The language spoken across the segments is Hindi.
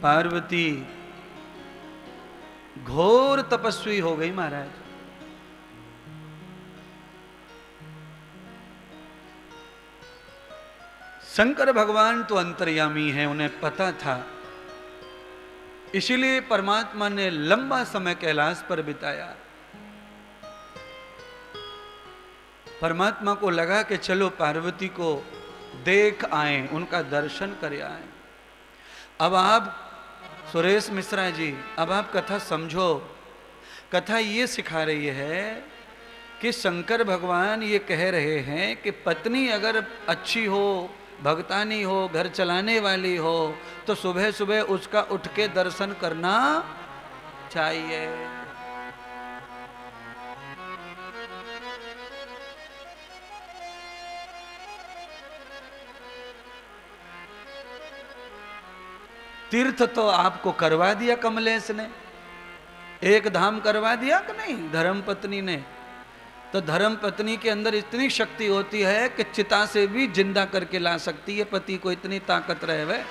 पार्वती घोर तपस्वी हो गई महाराज। शंकर भगवान तो अंतर्यामी हैं, उन्हें पता था, इसीलिए परमात्मा ने लंबा समय कैलाश पर बिताया। परमात्मा को लगा कि चलो पार्वती को देख आए, उनका दर्शन कर आए। अब आप सुरेश मिश्रा जी, अब आप कथा समझो। कथा ये सिखा रही है कि शंकर भगवान ये कह रहे हैं कि पत्नी अगर अच्छी हो, भगतानी हो, घर चलाने वाली हो, तो सुबह सुबह उसका उठ के दर्शन करना चाहिए। तीर्थ तो आपको करवा दिया कमलेश ने, एक धाम करवा दिया कि नहीं धर्म पत्नी ने। तो धर्म पत्नी के अंदर इतनी शक्ति होती है कि चिता से भी जिंदा करके ला सकती है पति को, इतनी ताकत रहे वह।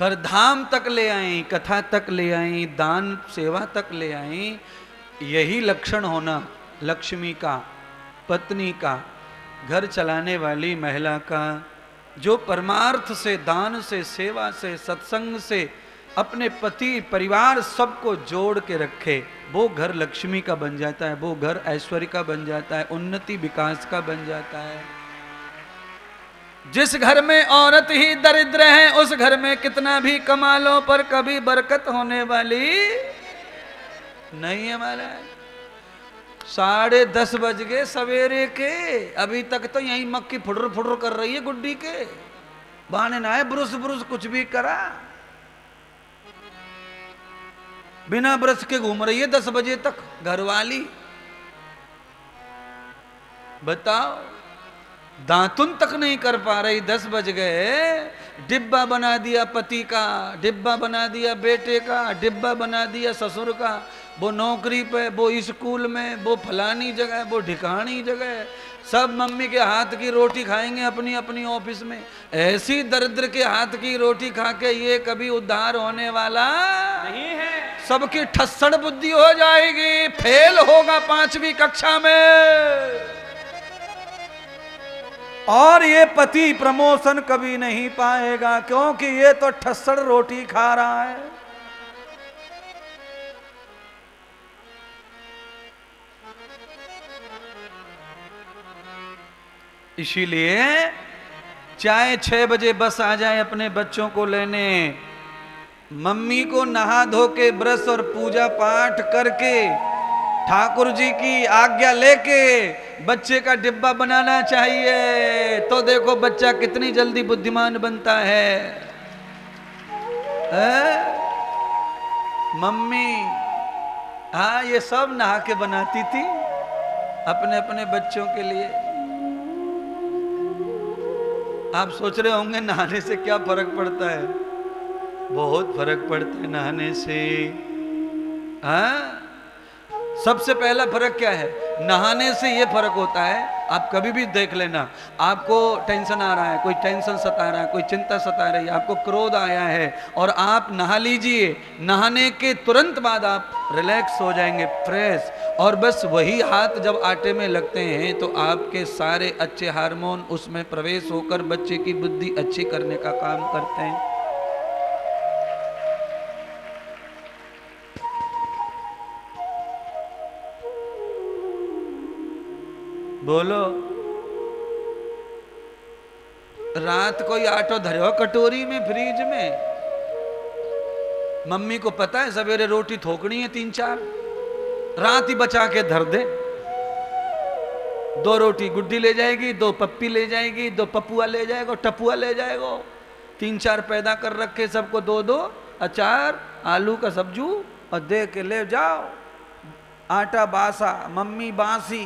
पर धाम तक ले आई, कथा तक ले आई, दान सेवा तक ले आई। यही लक्षण होना लक्ष्मी का, पत्नी का, घर चलाने वाली महिला का, जो परमार्थ से, दान से, सेवा से, सत्संग से अपने पति परिवार सबको जोड़ के रखे, वो घर लक्ष्मी का बन जाता है, वो घर ऐश्वर्य का बन जाता है, उन्नति विकास का बन जाता है। जिस घर में औरत ही दरिद्र है, उस घर में कितना भी कमा लो पर कभी बरकत होने वाली नहीं है महाराज। 10:30 बज गए सवेरे के, अभी तक तो यही मक्खी फुटर फुटर कर रही है गुड्डी के, बहाने ना है ब्रुश ब्रुश कुछ भी करा, बिना ब्रश के घूम रही है 10 बजे तक घरवाली। बताओ, दातुन तक नहीं कर पा रही, 10 बज गए। डिब्बा बना दिया पति का, डिब्बा बना दिया बेटे का, डिब्बा बना दिया ससुर का, वो नौकरी पे, वो स्कूल में, वो फलानी जगह, वो ढिकानी जगह, सब मम्मी के हाथ की रोटी खाएंगे अपनी अपनी ऑफिस में। ऐसी दरिद्र के हाथ की रोटी खा के ये कभी उद्धार होने वाला नहीं है। सबकी ठस्सड़ बुद्धि हो जाएगी, फेल होगा 5वीं कक्षा में, और ये पति प्रमोशन कभी नहीं पाएगा, क्योंकि ये तो ठस्सड़ रोटी खा रहा है। इसीलिए चाहे 6 बजे बस आ जाए अपने बच्चों को लेने, मम्मी को नहा धो के ब्रश और पूजा पाठ करके ठाकुर जी की आज्ञा लेके बच्चे का डिब्बा बनाना चाहिए। तो देखो बच्चा कितनी जल्दी बुद्धिमान बनता है। मम्मी, हाँ, ये सब नहा के बनाती थी अपने अपने बच्चों के लिए। आप सोच रहे होंगे नहाने से क्या फर्क पड़ता है? बहुत फर्क पड़ता है नहाने से। हाँ, सबसे पहला फर्क क्या है? नहाने से ये फर्क होता है, आप कभी भी देख लेना, आपको टेंशन आ रहा है, कोई टेंशन सता रहा है, कोई चिंता सता रही है, आपको क्रोध आया है, और आप नहा लीजिए, नहाने के तुरंत बाद आप रिलैक्स हो जाएंगे, फ्रेश। और बस वही हाथ जब आटे में लगते हैं तो आपके सारे अच्छे हार्मोन उसमें प्रवेश होकर बच्चे की बुद्धि अच्छी करने का काम करते हैं। बोलो, रात को ही आटो धरो कटोरी में फ्रिज में, मम्मी को पता है सवेरे रोटी थोकनी है 3-4, रात ही बचा के धर दे। 2 रोटी गुड्डी ले जाएगी, 2 पप्पी ले जाएगी, 2 पपुआ ले जाएगा, टपुआ ले जाएगा, 3-4 पैदा कर रखे, सबको 2-2 अचार, आलू का सब्जू और दे के ले जाओ। आटा बासा, मम्मी बासी।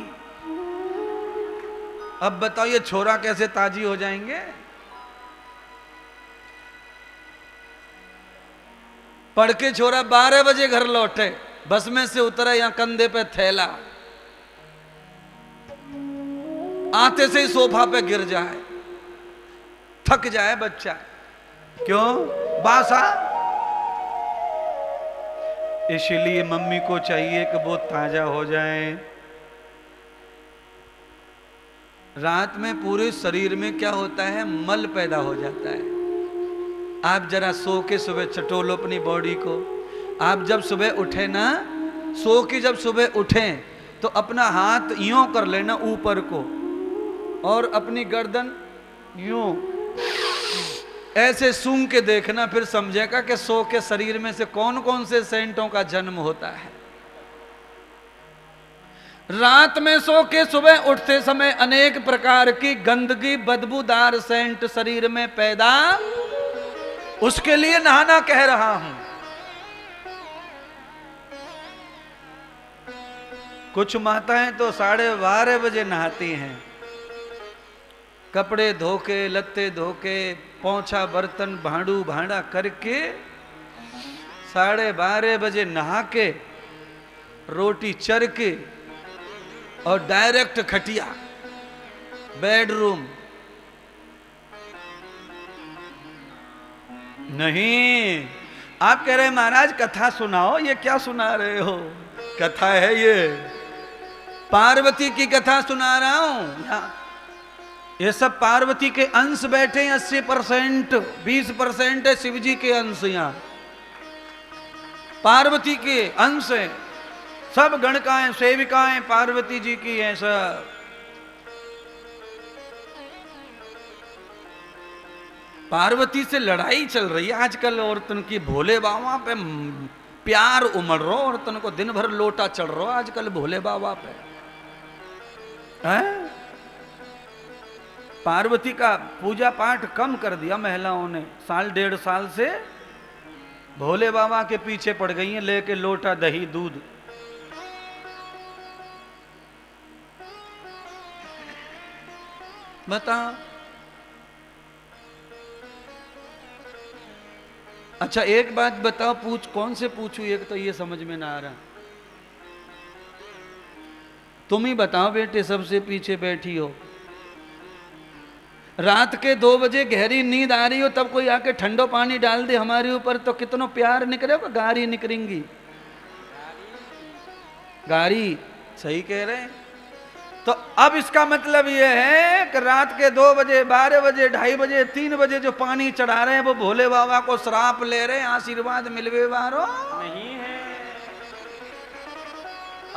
अब बताओ ये छोरा कैसे ताजी हो जाएंगे? पढ़ के छोरा 12 बजे घर लौटे, बस में से उतरा, यहाँ कंधे पे थैला, आते से ही सोफा पे गिर जाए, थक जाए बच्चा। क्यों? बासा। इसलिए मम्मी को चाहिए कि वो ताजा हो जाए। रात में पूरे शरीर में क्या होता है, मल पैदा हो जाता है। आप जरा सो के सुबह चटोलो अपनी बॉडी को। आप जब सुबह उठे ना, सो के जब सुबह उठे तो अपना हाथ यूं कर लेना ऊपर को, और अपनी गर्दन यूं ऐसे सूंघ के देखना, फिर समझेगा कि सो के शरीर में से कौन कौन से सेंटों का जन्म होता है। रात में सो के सुबह उठते समय अनेक प्रकार की गंदगी, बदबूदार सेंट शरीर में पैदा, उसके लिए नहाना कह रहा हूं। कुछ माताएं तो 12:30 बजे नहाती हैं, कपड़े धोके, लत्ते धोके, पोंछा बर्तन भांडू भांडा करके 12:30 बजे नहा के, रोटी चर के, और डायरेक्ट खटिया, बेडरूम। नहीं, आप कह रहे हैं महाराज कथा सुनाओ, ये क्या सुना रहे हो? कथा है ये, पार्वती की कथा सुना रहा हूं। ये सब पार्वती के अंश बैठे हैं, 80%, 20% है शिव जी के अंश। यहां पार्वती के अंश है, सब गणकाएं सेविकाएं पार्वती जी की हैं सब। पार्वती से लड़ाई चल रही है आजकल औरतन की। भोले बाबा पे प्यार उमड़ रहा, औरतन को दिन भर लोटा चढ़ रहा आजकल भोले बाबा पे है? पार्वती का पूजा पाठ कम कर दिया महिलाओं ने, 1.5 साल से भोले बाबा के पीछे पड़ गई हैं, लेके लोटा दही दूध। बता। अच्छा एक बात बताओ, पूछ, कौन से पूछूं? एक तो ये समझ में ना आ रहा। तुम ही बताओ बेटे, सबसे पीछे बैठी हो, रात के 2 बजे गहरी नींद आ रही हो, तब कोई आके ठंडो पानी डाल दे हमारे ऊपर तो कितनो प्यार निकलेगा? गारी निकलेंगी, गारी। सही कह रहे हैं। तो अब इसका मतलब यह है कि रात के 2 बजे, 12 बजे, 2:30 बजे, 3 बजे जो पानी चढ़ा रहे हैं वो भोले बाबा को श्राप ले रहे हैं, आशीर्वाद मिलवे वारो नहीं है।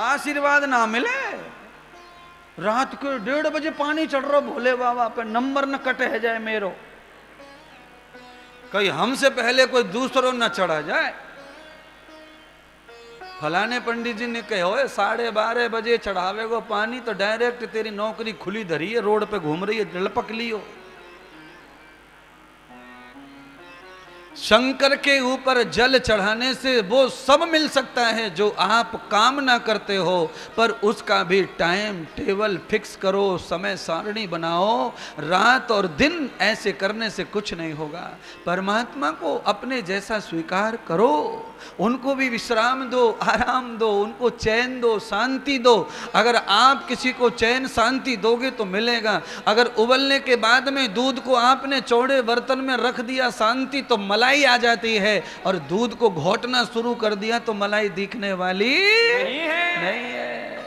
आशीर्वाद ना मिले। रात के 1:30 बजे पानी चढ़ रहा भोले बाबा पे, नंबर न कटे है जाए मेरो, कहीं हमसे पहले कोई दूसरों न चढ़ा जाए। फलाने पंडित जी ने कहो 12:30 बजे चढ़ावे को पानी तो डायरेक्ट तेरी नौकरी खुली धरी है, रोड पे घूम रही है, लपक लियो। शंकर के ऊपर जल चढ़ाने से वो सब मिल सकता है जो आप कामना करते हो, पर उसका भी टाइम टेबल फिक्स करो, समय सारणी बनाओ। रात और दिन ऐसे करने से कुछ नहीं होगा। परमात्मा को अपने जैसा स्वीकार करो, उनको भी विश्राम दो, आराम दो, उनको चैन दो, शांति दो। अगर आप किसी को चैन शांति दोगे तो मिलेगा। अगर उबलने के बाद में दूध को आपने चौड़े बर्तन में रख दिया शांति, तो मलाई आ जाती है, और दूध को घोटना शुरू कर दिया तो मलाई दिखने वाली नहीं है।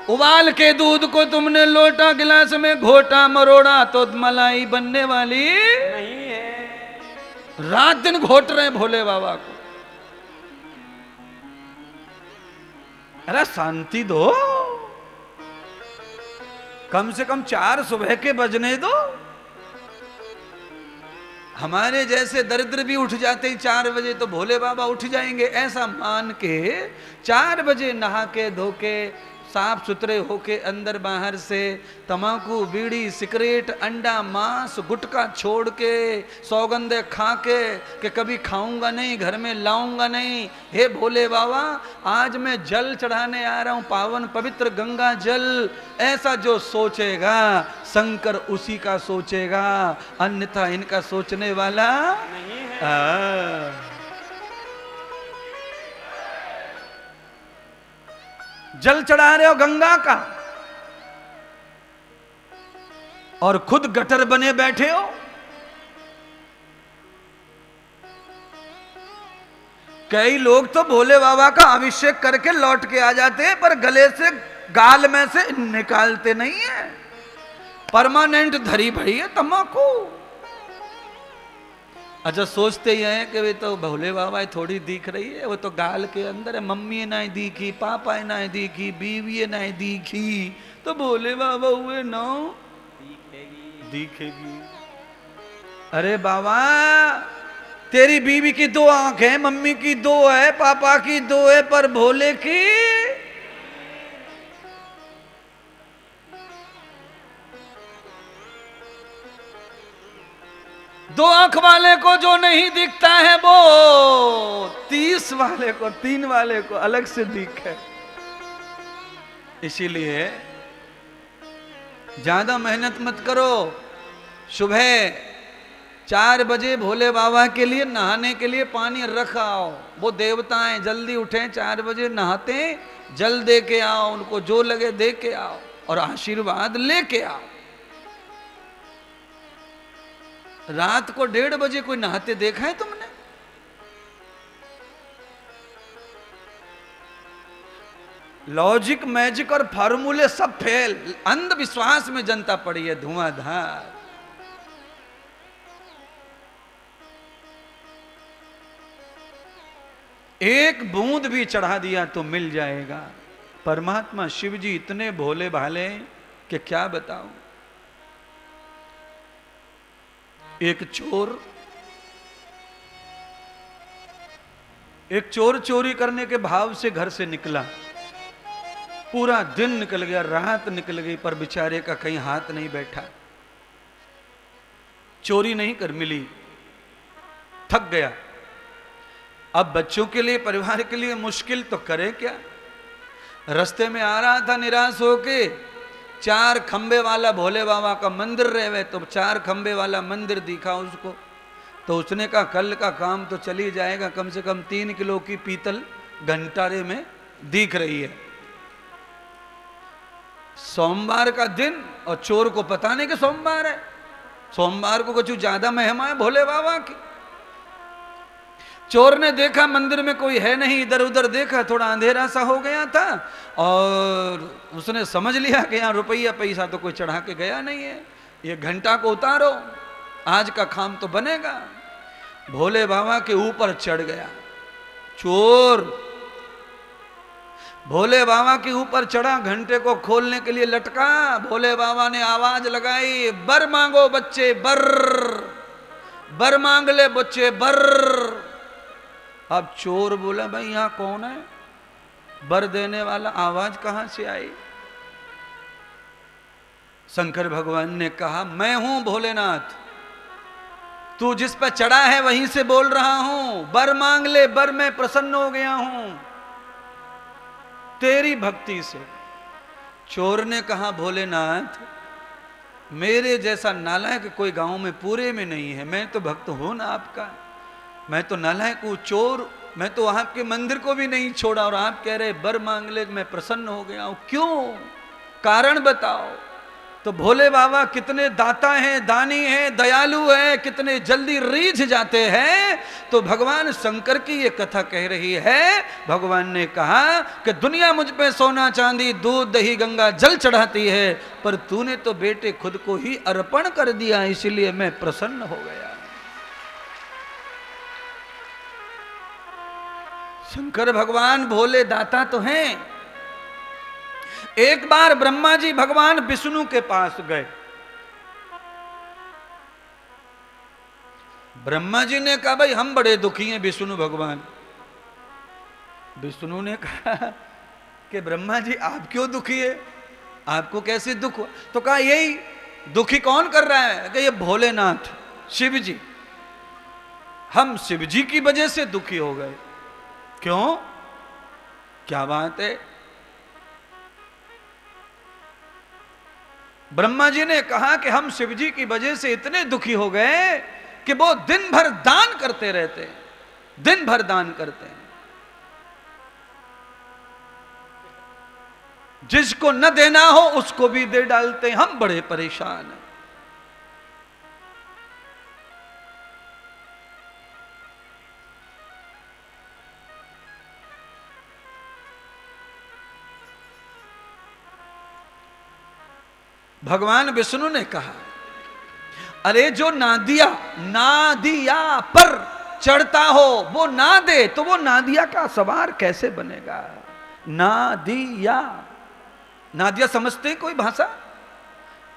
उबाल के दूध को तुमने लोटा गिलास में घोटा मरोड़ा तो मलाई बनने वाली नहीं है। रात दिन घोट रहे भोले बाबा को। अरे शांति दो, कम से कम 4 सुबह के बजने दो। हमारे जैसे दरिद्र भी उठ जाते हैं 4 बजे, तो भोले बाबा उठ जाएंगे ऐसा मान के 4 बजे नहा के धो के साफ सुथरे होके अंदर बाहर से तंबाकू, बीड़ी, सिगरेट, अंडा, मांस, गुटखा छोड़ के, सौगंधे खा के कि कभी खाऊंगा नहीं, घर में लाऊंगा नहीं। हे भोले बाबा, आज मैं जल चढ़ाने आ रहा हूं, पावन पवित्र गंगा जल। ऐसा जो सोचेगा शंकर उसी का सोचेगा, अन्यथा इनका सोचने वाला नहीं है। जल चढ़ा रहे हो गंगा का, और खुद गटर बने बैठे हो। कई लोग तो भोले बाबा का अभिषेक करके लौट के आ जाते हैं, पर गले से गाल में से निकालते नहीं है। परमानेंट धरी भरी है तम्बाकू। अच्छा, सोचते ही हैं कि वे तो भोले बाबा थोड़ी दिख रही है, वो तो गाल के अंदर है। मम्मी ना दिखी, पापा ना दिखी, बीवी ना दिखी, तो भोले बाबा हुए ना दिखेगी। अरे बाबा, तेरी बीवी की 2 आंख है, मम्मी की 2 है, पापा की 2 है, पर भोले की दो आंख वाले को जो नहीं दिखता है वो 30 वाले को, 3 वाले को अलग से दिखे। इसीलिए ज्यादा मेहनत मत करो। सुबह 4 बजे भोले बाबा के लिए नहाने के लिए पानी रख आओ। वो देवताएं जल्दी उठे, 4 बजे नहाते, जल दे के आओ, उनको जो लगे दे के आओ और आशीर्वाद लेके आओ। रात को 1:30 बजे कोई नहाते देखा है तुमने? लॉजिक, मैजिक और फार्मूले सब फेल। अंधविश्वास में जनता पड़ी है धुआंधार। एक बूंद भी चढ़ा दिया तो मिल जाएगा। परमात्मा शिव जी इतने भोले भाले कि क्या बताऊं। एक चोर चोरी करने के भाव से घर से निकला। पूरा दिन निकल गया, रात निकल गई, पर बेचारे का कहीं हाथ नहीं बैठा। चोरी नहीं कर मिली, थक गया। अब बच्चों के लिए, परिवार के लिए मुश्किल तो करे क्या। रास्ते में आ रहा था निराश होके, 4 खंबे वाला भोले बाबा का मंदिर रहे, तो 4 खंबे वाला मंदिर दिखा उसको। तो उसने कहा कल का काम तो चल ही जाएगा, कम से कम 3 किलो की पीतल घंटारे में दिख रही है। सोमवार का दिन और चोर को पता नहीं कि सोमवार है। सोमवार को कुछ ज्यादा महिमा है भोले बाबा की। चोर ने देखा मंदिर में कोई है नहीं, इधर उधर देखा, थोड़ा अंधेरा सा हो गया था और उसने समझ लिया कि यहाँ रुपया पैसा तो कोई चढ़ा के गया नहीं है, ये घंटा को उतारो, आज का काम तो बनेगा। भोले बाबा के ऊपर चढ़ गया चोर। भोले बाबा के ऊपर चढ़ा, घंटे को खोलने के लिए लटका। भोले बाबा ने आवाज लगाई, बर मांगो बच्चे बर, बर मांग ले बच्चे बर। अब चोर बोला भाई यहां कौन है, बर देने वाला, आवाज कहां से आई। शंकर भगवान ने कहा मैं हूं भोलेनाथ, तू जिस पर चढ़ा है वहीं से बोल रहा हूं, बर मांग ले, बर मैं प्रसन्न हो गया हूं तेरी भक्ति से। चोर ने कहा भोलेनाथ मेरे जैसा नालायक कोई गांव में पूरे में नहीं है, मैं तो भक्त हूं ना आपका, मैं तो नालायक हूं चोर, मैं तो आपके मंदिर को भी नहीं छोड़ा और आप कह रहे बर मांग ले, मैं प्रसन्न हो गया हूं, क्यों, कारण बताओ। तो भोले बाबा कितने दाता हैं, दानी हैं, दयालु हैं, कितने जल्दी रीझ जाते हैं। तो भगवान शंकर की ये कथा कह रही है। भगवान ने कहा कि दुनिया मुझ पे सोना चांदी दूध दही गंगा जल चढ़ाती है, पर तूने तो बेटे खुद को ही अर्पण कर दिया, इसलिए मैं प्रसन्न हो गया। शंकर भगवान भोले दाता तो हैं। एक बार ब्रह्मा जी भगवान विष्णु के पास गए। ब्रह्मा जी ने कहा भाई हम बड़े दुखी हैं विष्णु भगवान। विष्णु ने कहा कि ब्रह्मा जी आप क्यों दुखी है, आपको कैसे दुख हुआ। तो कहा यही दुखी कौन कर रहा है, कि ये भोलेनाथ शिव जी, हम शिव जी की वजह से दुखी हो गए। क्यों, क्या बात है। ब्रह्मा जी ने कहा कि हम शिव जी की वजह से इतने दुखी हो गए कि वो दिन भर दान करते रहते हैं, दिन भर दान करते हैं, जिसको न देना हो उसको भी दे डालते हैं, हम बड़े परेशान हैं। भगवान विष्णु ने कहा, अरे जो नादिया पर चढ़ता हो वो ना दे तो वो नादिया का सवार कैसे बनेगा। नादिया समझते हैं कोई भाषा?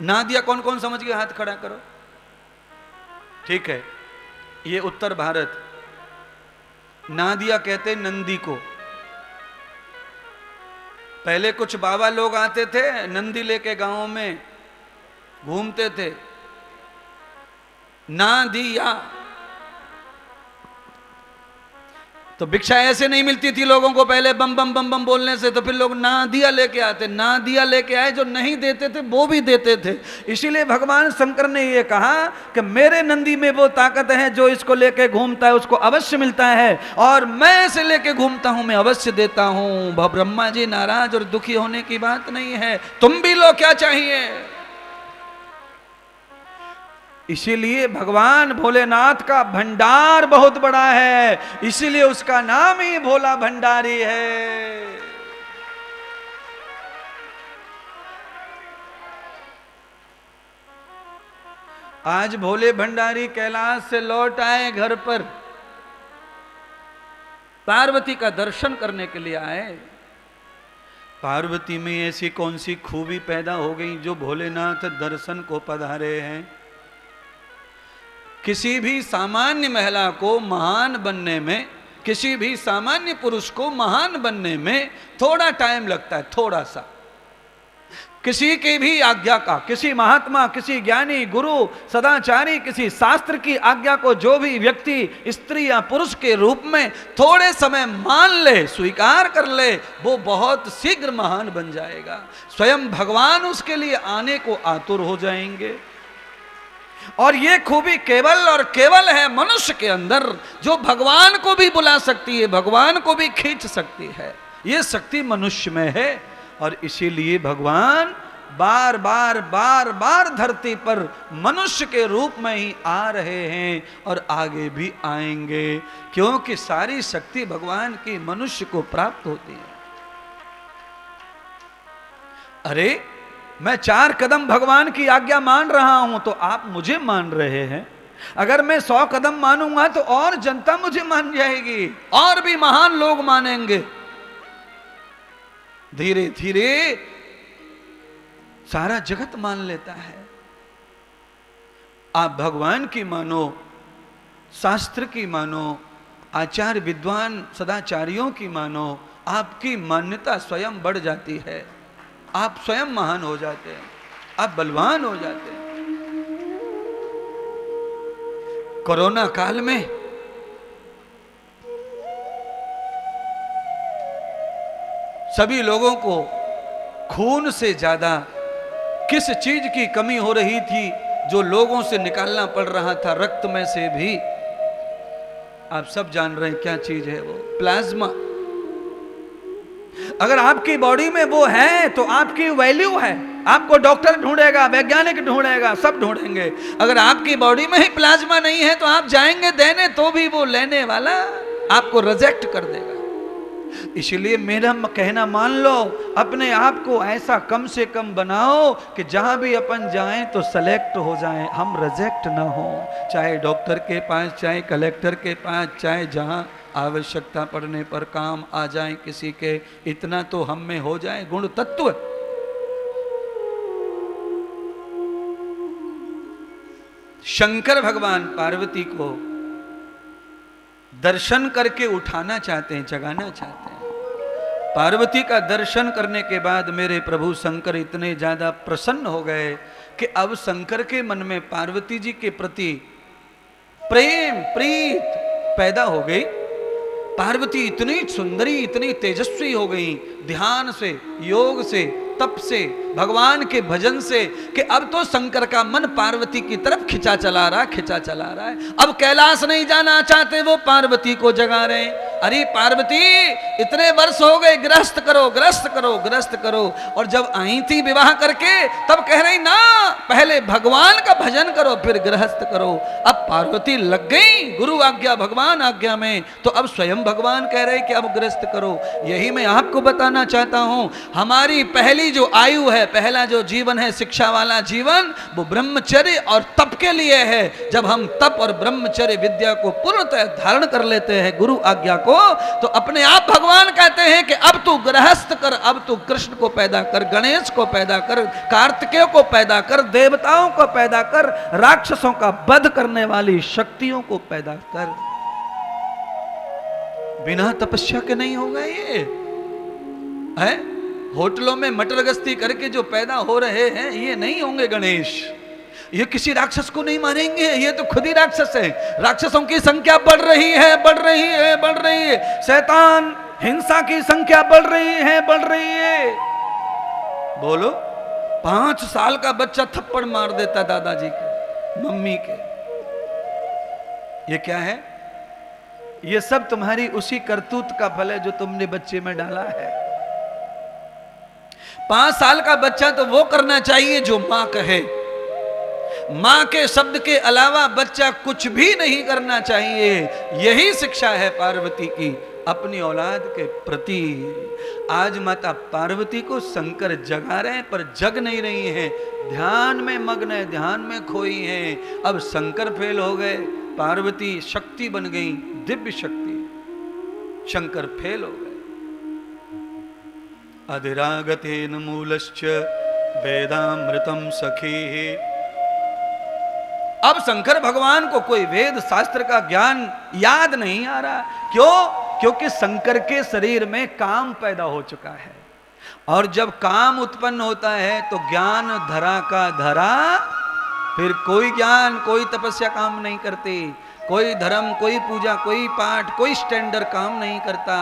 नादिया कौन कौन समझ गया, हाथ खड़ा करो। ठीक है, ये उत्तर भारत। नादिया कहते नंदी को। पहले कुछ बाबा लोग आते थे, नंदी लेके गांवों में घूमते थे। नादिया तो भिक्षा ऐसे नहीं मिलती थी लोगों को पहले बम बम बम बम बोलने से, तो फिर लोग नादिया लेके आते, नादिया लेके आए, जो नहीं देते थे वो भी देते थे। इसीलिए भगवान शंकर ने ये कहा कि मेरे नंदी में वो ताकत है, जो इसको लेके घूमता है उसको अवश्य मिलता है, और मैं इसे लेके घूमता हूं, मैं अवश्य देता हूं। ब्रह्मा जी नाराज और दुखी होने की बात नहीं है, तुम भी लो, क्या चाहिए। इसीलिए भगवान भोलेनाथ का भंडार बहुत बड़ा है, इसीलिए उसका नाम ही भोला भंडारी है। आज भोले भंडारी कैलाश से लौट आए घर पर, पार्वती का दर्शन करने के लिए आए। पार्वती में ऐसी कौन सी खूबी पैदा हो गई जो भोलेनाथ दर्शन को पधारे हैं। किसी भी सामान्य महिला को महान बनने में, किसी भी सामान्य पुरुष को महान बनने में थोड़ा टाइम लगता है, थोड़ा सा। किसी की भी आज्ञा का, किसी महात्मा, किसी ज्ञानी, गुरु, सदाचारी, किसी शास्त्र की आज्ञा को जो भी व्यक्ति स्त्री या पुरुष के रूप में थोड़े समय मान ले, स्वीकार कर ले, वो बहुत शीघ्र महान बन जाएगा। स्वयं भगवान उसके लिए आने को आतुर हो जाएंगे। और ये खूबी केवल और केवल है मनुष्य के अंदर, जो भगवान को भी बुला सकती है, भगवान को भी खींच सकती है। ये शक्ति मनुष्य में है, और इसीलिए भगवान बार बार बार बार धरती पर मनुष्य के रूप में ही आ रहे हैं और आगे भी आएंगे, क्योंकि सारी शक्ति भगवान की मनुष्य को प्राप्त होती है। अरे मैं 4 कदम भगवान की आज्ञा मान रहा हूं तो आप मुझे मान रहे हैं, अगर मैं 100 कदम मानूंगा तो और जनता मुझे मान जाएगी, और भी महान लोग मानेंगे। धीरे धीरे सारा जगत मान लेता है। आप भगवान की मानो, शास्त्र की मानो, आचार्य विद्वान सदाचारियों की मानो, आपकी मान्यता स्वयं बढ़ जाती है, आप स्वयं महान हो जाते हैं, आप बलवान हो जाते हैं। कोरोना काल में सभी लोगों को खून से ज्यादा किस चीज की कमी हो रही थी, जो लोगों से निकालना पड़ रहा था, रक्त में से भी। आप सब जान रहे हैं क्या चीज है वो, प्लाज्मा। अगर आपकी बॉडी में वो है तो आपकी वैल्यू है, आपको डॉक्टर ढूंढेगा, वैज्ञानिक ढूंढेगा, सब ढूंढेंगे। अगर आपकी बॉडी में ही प्लाज्मा नहीं है तो आप जाएंगे देने, तो भी वो लेने वाला आपको रिजेक्ट कर देगा। इसलिए मेरा कहना मान लो, अपने आप को ऐसा कम से कम बनाओ कि जहां भी अपन जाएं तो सेलेक्ट हो जाएं, हम रिजेक्ट ना हो। चाहे डॉक्टर के पास, चाहे कलेक्टर के पास, चाहे जहां आवश्यकता पड़ने पर काम आ जाए किसी के, इतना तो हम में हो जाए गुण तत्व। शंकर भगवान पार्वती को दर्शन करके उठाना चाहते हैं, जगाना चाहते हैं। पार्वती का दर्शन करने के बाद मेरे प्रभु शंकर इतने ज्यादा प्रसन्न हो गए कि अब शंकर के मन में पार्वती जी के प्रति प्रेम प्रीत पैदा हो गई। पार्वती इतनी सुंदरी, इतनी तेजस्वी हो गई, ध्यान से, योग से, तप से, भगवान के भजन से, कि अब तो शंकर का मन पार्वती की तरफ खिंचा चला रहा है। अब कैलाश नहीं जाना चाहते, वो पार्वती को जगा रहे हैं। अरे पार्वती, इतने वर्ष हो गए, गृहस्थ करो, गृहस्थ करो, गृहस्थ करो। और जब आई थी विवाह करके, तब कह रही ना, पहले भगवान का भजन करो फिर गृहस्थ करो। अब पार्वती लग गई गुरु आज्ञा, भगवान आज्ञा में, तो अब स्वयं भगवान कह रहे कि अब गृहस्थ करो। यही मैं आपको बताना चाहता हूं, हमारी पहली जो आयु है, पहला जो जीवन है शिक्षा वाला जीवन, वो ब्रह्मचर्य और तप के लिए है। जब हम तप और ब्रह्मचर्य विद्या को पूर्णतः धारण कर लेते हैं गुरु आज्ञा को, तो अपने आप भगवान कहते हैं कि अब तू गृहस्थ कर, अब तू कृष्ण को पैदा कर, गणेश को पैदा कर, कार्तिकेय को पैदा कर, देवताओं को पैदा कर, राक्षसों का वध करने वाली शक्तियों को पैदा कर। बिना तपस्या के नहीं होगा ये है। होटलों में मटर गश्ती करके जो पैदा हो रहे हैं ये नहीं होंगे गणेश, ये किसी राक्षस को नहीं मारेंगे, ये तो खुद ही राक्षस है। राक्षसों की संख्या बढ़ रही है, बढ़ रही है, बढ़ रही है। शैतान हिंसा की संख्या बढ़ रही है, बढ़ रही है। बोलो, 5 साल का बच्चा थप्पड़ मार देता दादाजी के, मम्मी के। ये क्या है? ये सब तुम्हारी उसी करतूत का फल है जो तुमने बच्चे में डाला है। 5 साल का बच्चा तो वो करना चाहिए जो मां कहे। मां के शब्द के अलावा बच्चा कुछ भी नहीं करना चाहिए। यही शिक्षा है पार्वती की अपनी औलाद के प्रति। आज माता पार्वती को शंकर जगा रहे हैं पर जग नहीं रही हैं, ध्यान में मग्न है, ध्यान में खोई हैं। अब शंकर फेल हो गए, पार्वती शक्ति बन गई, दिव्य शक्ति। शंकर फेल हो गए। अधिरागतेन मूलश्च वेदामृतम सखी। अब शंकर भगवान को कोई वेद शास्त्र का ज्ञान याद नहीं आ रहा। क्यों? क्योंकि शंकर के शरीर में काम पैदा हो चुका है, और जब काम उत्पन्न होता है तो ज्ञान धरा का धरा, फिर कोई ज्ञान कोई तपस्या काम नहीं करती, कोई धर्म, कोई पूजा, कोई पाठ, कोई स्टैंडर्ड काम नहीं करता।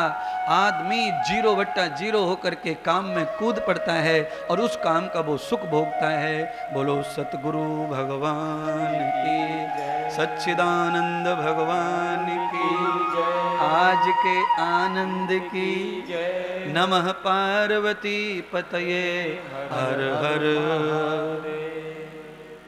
आदमी 0/0 होकर के काम में कूद पड़ता है और उस काम का वो सुख भोगता है। बोलो सतगुरु भगवान की, सच्चिदानंद भगवान की, आज के आनंद की। नमः पार्वती पतये हर हर।